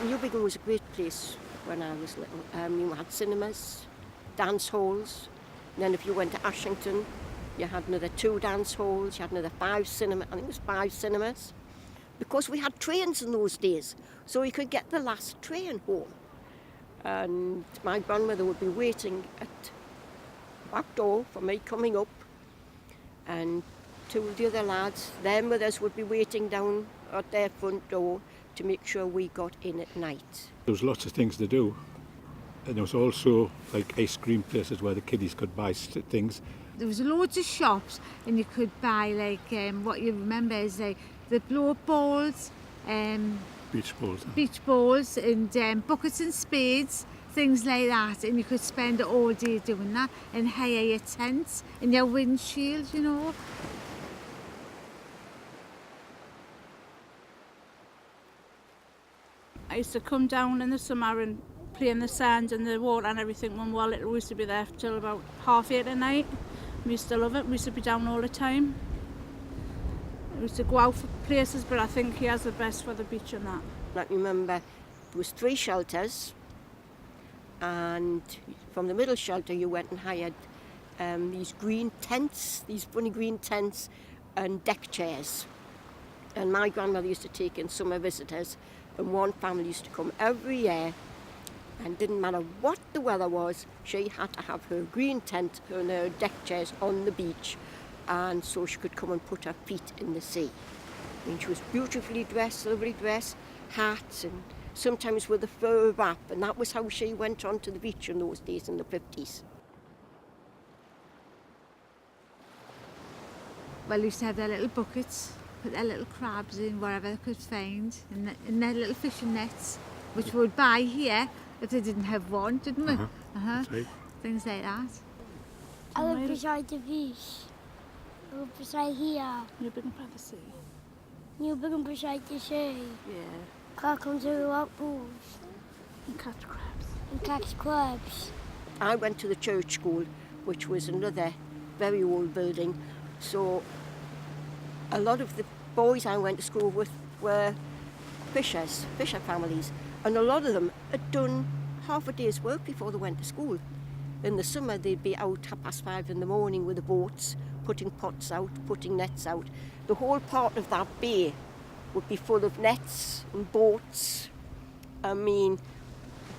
Newbiggin was a great place when I was little. You had cinemas, dance halls. And then if you went to Ashington, you had another 2 dance halls, you had another 5 cinemas, I think it was 5 cinemas. Because we had trains in those days, so you could get the last train home. And my grandmother would be waiting at the back door for me coming up, and 2 of the other lads, their mothers would be waiting down at their front door to make sure we got in at night. There was lots of things to do, and there was also like ice cream places where the kiddies could buy things. There was loads of shops, and you could buy like what you remember is like the blow-up balls, Beach balls. beach balls, and buckets and spades, things like that. And you could spend all day doing that and hire your tents and your windshield, you know. I used to come down in the summer and play in the sand and the water and everything when we were little. We used to be there till about 8:30 at night. We used to love it. We used to be down all the time. We used to go out for places, but I think he has the best for the beach and that. I remember there was 3 shelters, and from the middle shelter you went and hired these green tents, these funny green tents and deck chairs. And my grandmother used to take in summer visitors, and one family used to come every year, and didn't matter what the weather was, she had to have her green tent and her deck chairs on the beach, and so she could come and put her feet in the sea. I mean, she was beautifully dressed, lovely dress, hats, and sometimes with a fur wrap, and that was how she went onto the beach in those days in the 50s. Well, they used to have their little buckets, put their little crabs in wherever they could find, in their little fishing nets, which we would buy here if they didn't have one, didn't we? That's right. Things like that. I live beside the beach. I live beside here. Newbiggin by the sea. Newbiggin beside the sea. Yeah. Can't come to the out pools And catch crabs. and catch crabs. I went to the church school, which was another very old building, so a lot of the boys I went to school with were fisher families, and a lot of them had done half a day's work before they went to school. In the summer they'd be out 5:30 in the morning with the boats, putting pots out, putting nets out. The whole part of that bay would be full of nets and boats. I mean,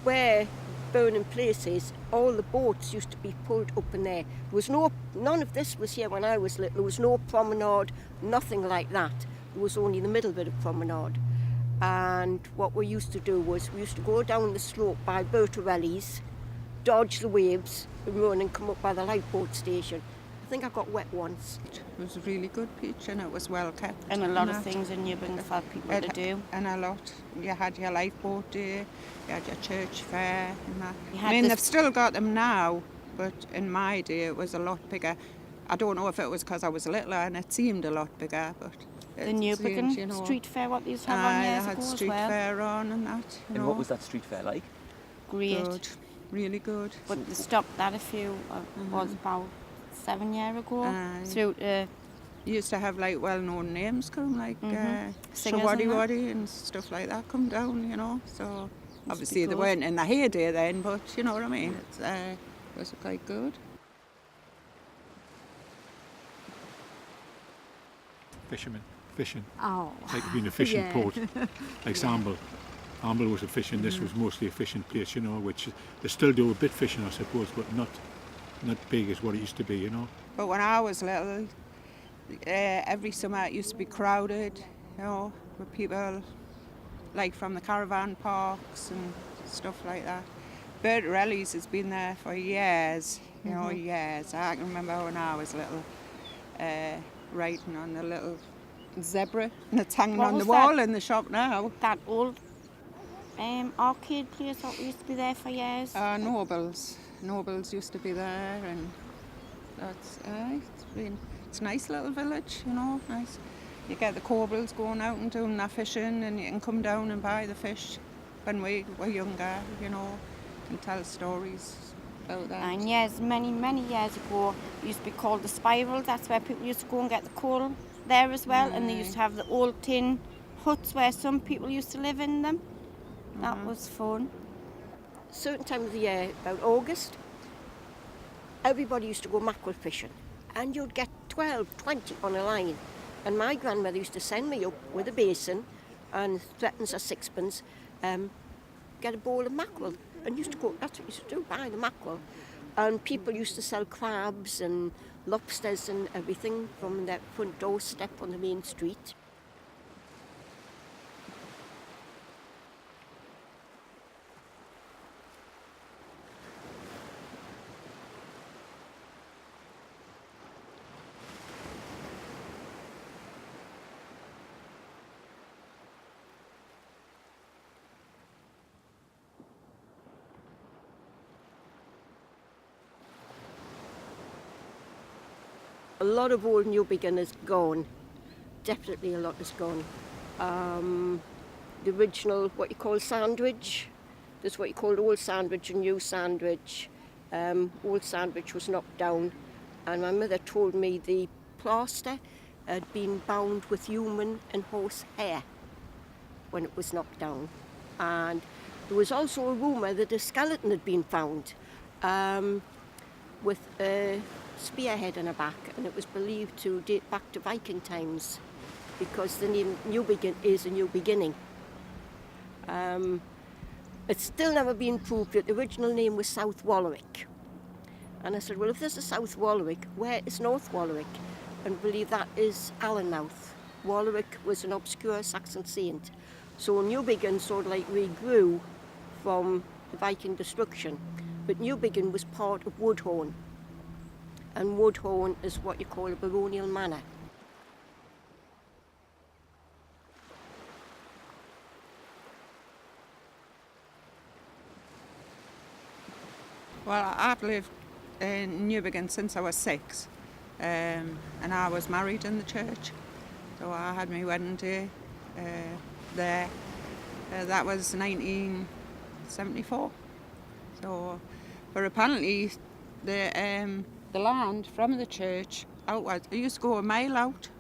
where Burning Place is, all the boats used to be pulled up in there. None of this was here when I was little. There was no promenade, nothing like that. There was only the middle bit of promenade. And what we used to do was we used to go down the slope by Bertorelli's, dodge the waves, and run and come up by the lifeboat station. I think I got wet once. It was a really good beach and it was well kept. And a lot of things in Newbiggin for people to do. And a lot. You had your lifeboat day, you had your church fair and that. You I mean, had they've still got them now, but in my day it was a lot bigger. I don't know if it was because I was littler and it seemed a lot bigger, but The Newbiggin street fair, what they used to have on years I had ago street as well. fair on and that. And what was that street fair like? Great. Good, really good. But they stopped that was about 7 years ago. Aye. Through You used to have like well-known names come, like Singers Waddy and that. Waddy and stuff like that come down, you know. So obviously they good. weren't in the heyday then, but you know what I mean. It was quite good. Fishing. Oh. Like being a fishing Yeah. port, like Samble. Amble was a fishing, this was mostly a fishing place, you know, which they still do a bit fishing, I suppose, but not big as what it used to be, you know. But when I was little, every summer it used to be crowded, you know, with people like from the caravan parks and stuff like that. Bertorelli's has been there for years, you know, years. I can remember when I was little, riding on the little zebra, and it's hanging What on the was wall that? in the shop now. that old arcade place that used to be there for years. Nobles used to be there, and that's it's a nice little village, you know, nice. You get the corbels going out and doing their fishing, and you can come down and buy the fish when we were younger, you know, and tell stories about that. And years, many years ago, it used to be called the Spiral. That's where people used to go and get the coal there as well. And they used to have the old tin huts where some people used to live in them. That was fun. Certain time of the year, about August, everybody used to go mackerel fishing, and you'd get 12, 20 on a line. And my grandmother used to send me up with a basin and threepence or sixpence, get a bowl of mackerel, and used to go. That's what you used to do, buy the mackerel. And people used to sell crabs and lobsters and everything from their front doorstep on the main street. A lot of old Newbiggin is gone. Definitely a lot is gone. The original, what you call sandwich, there's what you call old sandwich and new sandwich. Old sandwich was knocked down, and my mother told me the plaster had been bound with human and horse hair when it was knocked down. And there was also a rumour that a skeleton had been found with a spearhead on her back, and it was believed to date back to Viking times because the name Newbiggin is a new beginning. It's still never been proved that the original name was South Warwick. And I said, well, if this is South Warwick, where is North Warwick? And I believe that is Allenmouth. Warwick was an obscure Saxon saint. So Newbiggin sort of like regrew from the Viking destruction. But Newbiggin was part of Woodhorn. And Woodhorn is what you call a baronial manor. Well, I've lived in Newbiggin since I was 6, and I was married in the church. So I had my wedding day there. That was 1974. So, but apparently the land from the church outwards, it used to go a mile out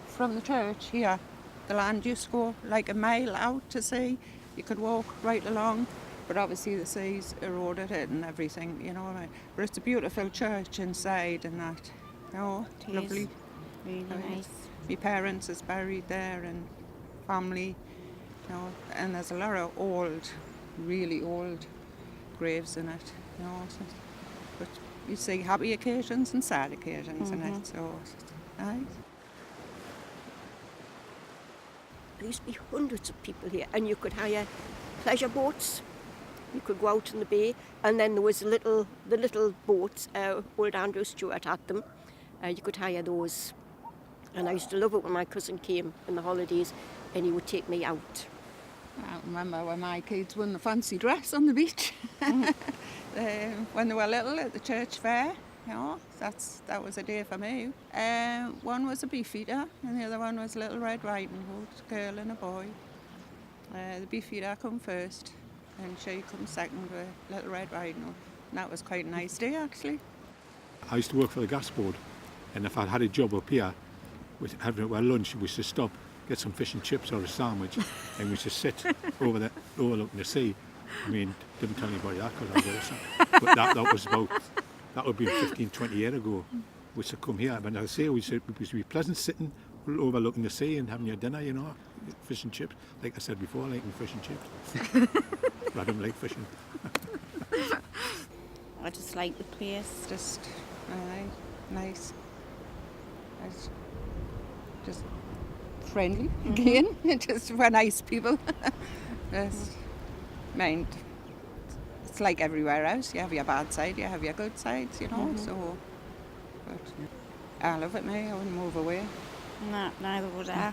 from the church here. The land used to go like a mile out to sea. You could walk right along. But obviously the seas eroded it and everything, you know. But it's a beautiful church inside and that, you know, It lovely. is really nice. My parents is buried there and family, you know. And there's a lot of old, really old graves in it, you know. So, but you see happy occasions and sad occasions in it, so it's nice. There used to be hundreds of people here, and you could hire pleasure boats. You could go out in the bay, and then there was the little boats. Old Andrew Stewart had them. You could hire those, and I used to love it when my cousin came in the holidays, and he would take me out. I remember when my kids won the fancy dress on the beach when they were little at the church fair. You know, that was a day for me. One was a beefeater, and the other one was a Little Red Riding Hood, a girl and a boy. The beefeater come first, and she come second with Little Red Riding Hood. And that was quite a nice day, actually. I used to work for the gas board, and if I'd had a job up here, with having our lunch, we used to stop, get some fish and chips or a sandwich, and we used to sit overlooking the sea. I mean, didn't tell anybody that because I was there. But that was about, that would be 15, 20 years ago. We used to come here, but I say, it used to be pleasant sitting overlooking the sea and having your dinner, you know, fish and chips. Like I said before, I like fish and chips. But I don't like fishing. I just like the place. Just nice. It's just friendly again. Just we're nice people. Just mind. It's like everywhere else. You have your bad side, you have your good sides, you know. So, but I love it, mate. I wouldn't move away. No, neither would I.